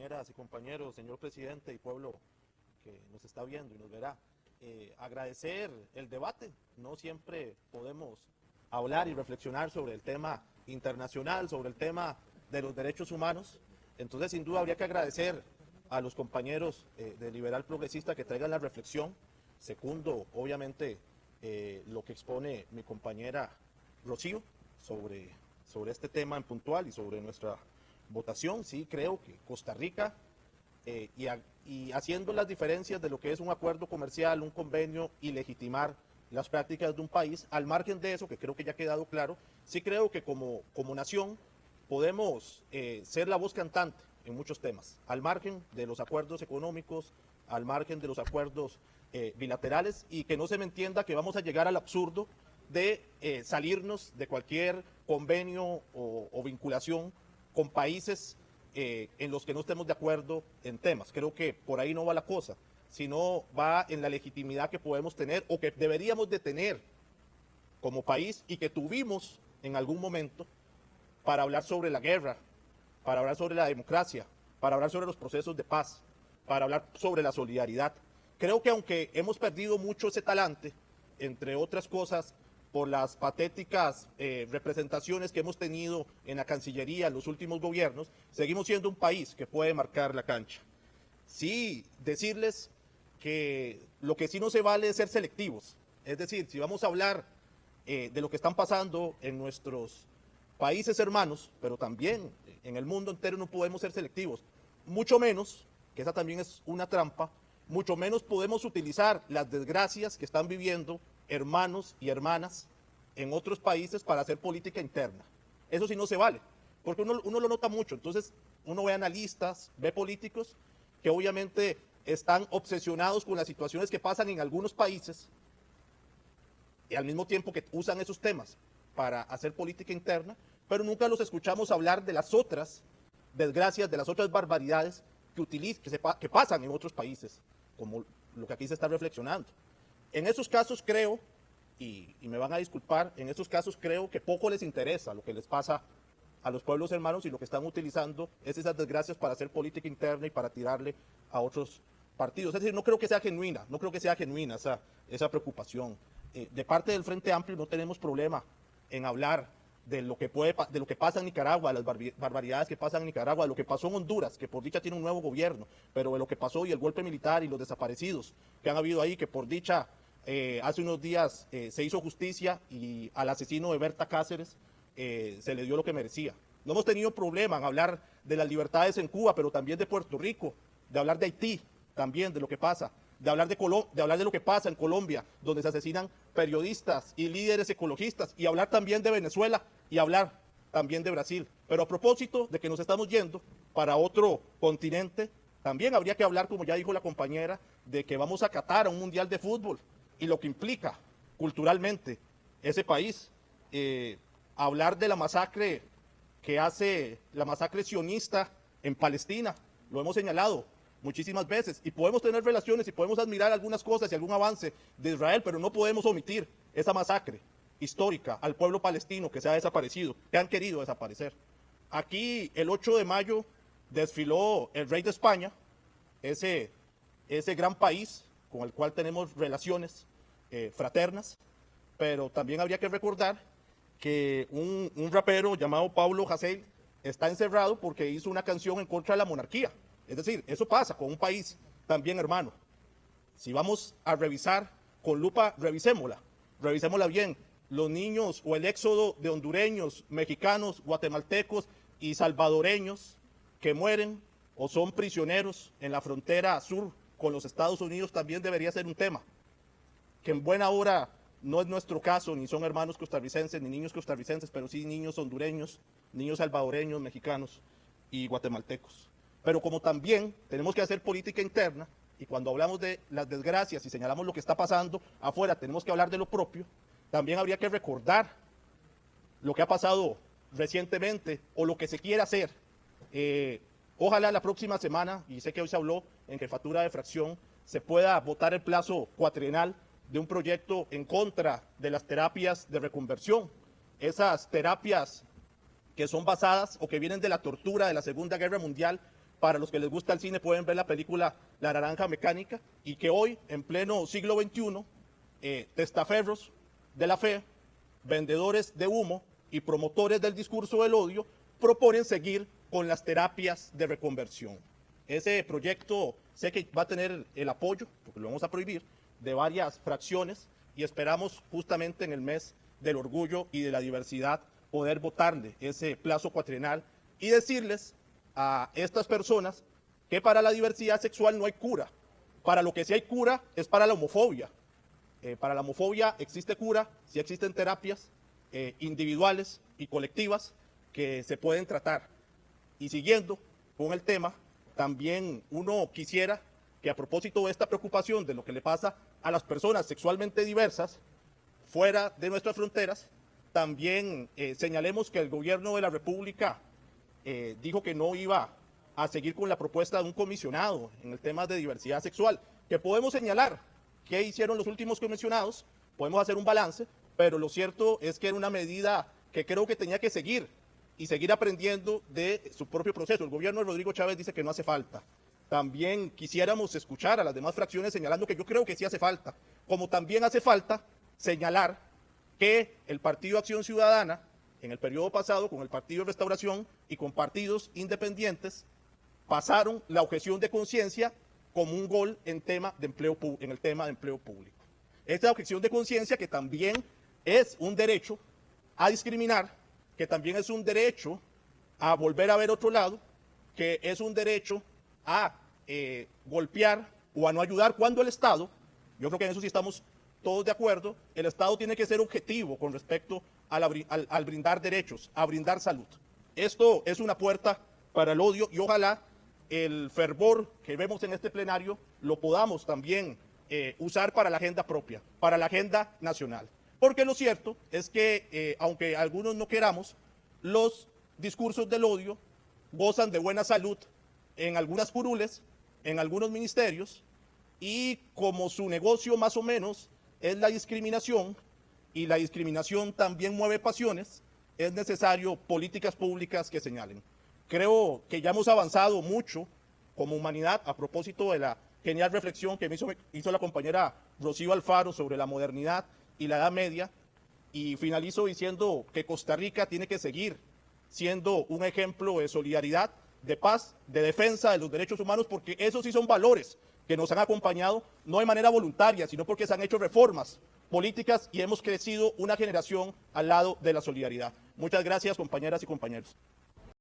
compañeras y compañeros, señor presidente y pueblo que nos está viendo y nos verá. Agradecer el debate. No siempre podemos hablar y reflexionar sobre el tema internacional, sobre el tema de los derechos humanos. Entonces, sin duda, habría que agradecer a los compañeros de Liberal Progresista que traigan la reflexión. Secundo, obviamente, lo que expone mi compañera Rocío sobre este tema en puntual y sobre nuestra votación. Sí, creo que Costa Rica, y haciendo las diferencias de lo que es un acuerdo comercial, un convenio y legitimar las prácticas de un país, al margen de eso, que creo que ya ha quedado claro, sí creo que como nación podemos ser la voz cantante en muchos temas, al margen de los acuerdos económicos, al margen de los acuerdos bilaterales, y que no se me entienda que vamos a llegar al absurdo de salirnos de cualquier convenio o vinculación con países en los que no estemos de acuerdo en temas. Creo que por ahí no va la cosa, sino va en la legitimidad que podemos tener o que deberíamos de tener como país y que tuvimos en algún momento para hablar sobre la guerra, para hablar sobre la democracia, para hablar sobre los procesos de paz, para hablar sobre la solidaridad. Creo que aunque hemos perdido mucho ese talante, entre otras cosas, por las patéticas representaciones que hemos tenido en la Cancillería en los últimos gobiernos, seguimos siendo un país que puede marcar la cancha. Sí, decirles que lo que sí no se vale es ser selectivos. Es decir, si vamos a hablar de lo que están pasando en nuestros países hermanos, pero también en el mundo entero, no podemos ser selectivos. Mucho menos, que esa también es una trampa, mucho menos podemos utilizar las desgracias que están viviendo hermanos y hermanas en otros países para hacer política interna. Eso sí no se vale, porque uno lo nota mucho. Entonces uno ve analistas, ve políticos que obviamente están obsesionados con las situaciones que pasan en algunos países y al mismo tiempo que usan esos temas para hacer política interna, pero nunca los escuchamos hablar de las otras desgracias, de las otras barbaridades que pasan en otros países, como lo que aquí se está reflexionando. En esos casos creo, y me van a disculpar, en esos casos creo que poco les interesa lo que les pasa a los pueblos hermanos, y lo que están utilizando es esas desgracias para hacer política interna y para tirarle a otros partidos. Es decir, no creo que sea genuina, esa preocupación. De parte del Frente Amplio no tenemos problema en hablar de lo que pasa en Nicaragua, las barbaridades que pasan en Nicaragua, de lo que pasó en Honduras, que por dicha tiene un nuevo gobierno, pero de lo que pasó y el golpe militar y los desaparecidos que han habido ahí, que por dicha hace unos días se hizo justicia y al asesino de Berta Cáceres se le dio lo que merecía. No hemos tenido problema en hablar de las libertades en Cuba, pero también de Puerto Rico, de hablar de Haití, también de lo que pasa, de hablar de lo que pasa en Colombia, donde se asesinan periodistas y líderes ecologistas, y hablar también de Venezuela y hablar también de Brasil. Pero a propósito de que nos estamos yendo para otro continente, también habría que hablar, como ya dijo la compañera, de que vamos a Qatar, a un mundial de fútbol, y lo que implica culturalmente ese país. Hablar de la masacre que hace la masacre sionista en Palestina, lo hemos señalado muchísimas veces, y podemos tener relaciones y podemos admirar algunas cosas y algún avance de Israel, pero no podemos omitir esa masacre histórica al pueblo palestino que se ha desaparecido, que han querido desaparecer. Aquí el 8 de mayo desfiló el rey de España, ese gran país con el cual tenemos relaciones fraternas, pero también habría que recordar que un rapero llamado Pablo Hasél está encerrado porque hizo una canción en contra de la monarquía. Es decir, eso pasa con un país también hermano. Si vamos a revisar con lupa, revisémosla bien. Los niños o el éxodo de hondureños, mexicanos, guatemaltecos y salvadoreños que mueren o son prisioneros en la frontera sur con los Estados Unidos también debería ser un tema, que en buena hora no es nuestro caso, ni son hermanos costarricenses, ni niños costarricenses, pero sí niños hondureños, niños salvadoreños, mexicanos y guatemaltecos. Pero como también tenemos que hacer política interna, y cuando hablamos de las desgracias y señalamos lo que está pasando afuera, tenemos que hablar de lo propio, también habría que recordar lo que ha pasado recientemente o lo que se quiere hacer. Ojalá la próxima semana, y sé que hoy se habló en jefatura de fracción, se pueda votar el plazo cuatrienal de un proyecto en contra de las terapias de reconversión. Esas terapias que son basadas o que vienen de la tortura de la Segunda Guerra Mundial, para los que les gusta el cine pueden ver la película La Naranja Mecánica, y que hoy, en pleno siglo XXI, testaferros de la fe, vendedores de humo y promotores del discurso del odio proponen seguir con las terapias de reconversión. Ese proyecto sé que va a tener el apoyo, porque lo vamos a prohibir, de varias fracciones, y esperamos justamente en el mes del orgullo y de la diversidad poder votarle ese plazo cuatrienal y decirles a estas personas que para la diversidad sexual no hay cura. Para lo que sí hay cura es para la homofobia. Para la homofobia existe cura si existen terapias individuales y colectivas que se pueden tratar. Y siguiendo con el tema, también uno quisiera que, a propósito de esta preocupación de lo que le pasa a las personas sexualmente diversas fuera de nuestras fronteras, también señalemos que el gobierno de la República dijo que no iba a seguir con la propuesta de un comisionado en el tema de diversidad sexual, que podemos señalar qué hicieron los últimos comisionados, podemos hacer un balance, pero lo cierto es que era una medida que creo que tenía que seguir y seguir aprendiendo de su propio proceso. El gobierno de Rodrigo Chávez dice que no hace falta. También quisiéramos escuchar a las demás fracciones señalando que yo creo que sí hace falta, como también hace falta señalar que el Partido Acción Ciudadana, en el periodo pasado, con el Partido Restauración y con partidos independientes, pasaron la objeción de conciencia como un gol en el tema de empleo público. Esta objeción de conciencia, que también es un derecho a discriminar, que también es un derecho a volver a ver otro lado, que es un derecho a golpear o a no ayudar cuando el Estado, yo creo que en eso sí estamos todos de acuerdo, el Estado tiene que ser objetivo con respecto al brindar derechos, a brindar salud. Esto es una puerta para el odio, y ojalá el fervor que vemos en este plenario lo podamos también usar para la agenda propia, para la agenda nacional. Porque lo cierto es que, aunque algunos no queramos, los discursos del odio gozan de buena salud en algunas curules, en algunos ministerios, y como su negocio más o menos es la discriminación, y la discriminación también mueve pasiones, es necesario políticas públicas que señalen. Creo que ya hemos avanzado mucho como humanidad, a propósito de la genial reflexión que me hizo la compañera Rocío Alfaro sobre la modernidad y la Edad Media, y finalizo diciendo que Costa Rica tiene que seguir siendo un ejemplo de solidaridad, de paz, de defensa de los derechos humanos, porque esos sí son valores que nos han acompañado, no de manera voluntaria, sino porque se han hecho reformas políticas y hemos crecido una generación al lado de la solidaridad. Muchas gracias, compañeras y compañeros.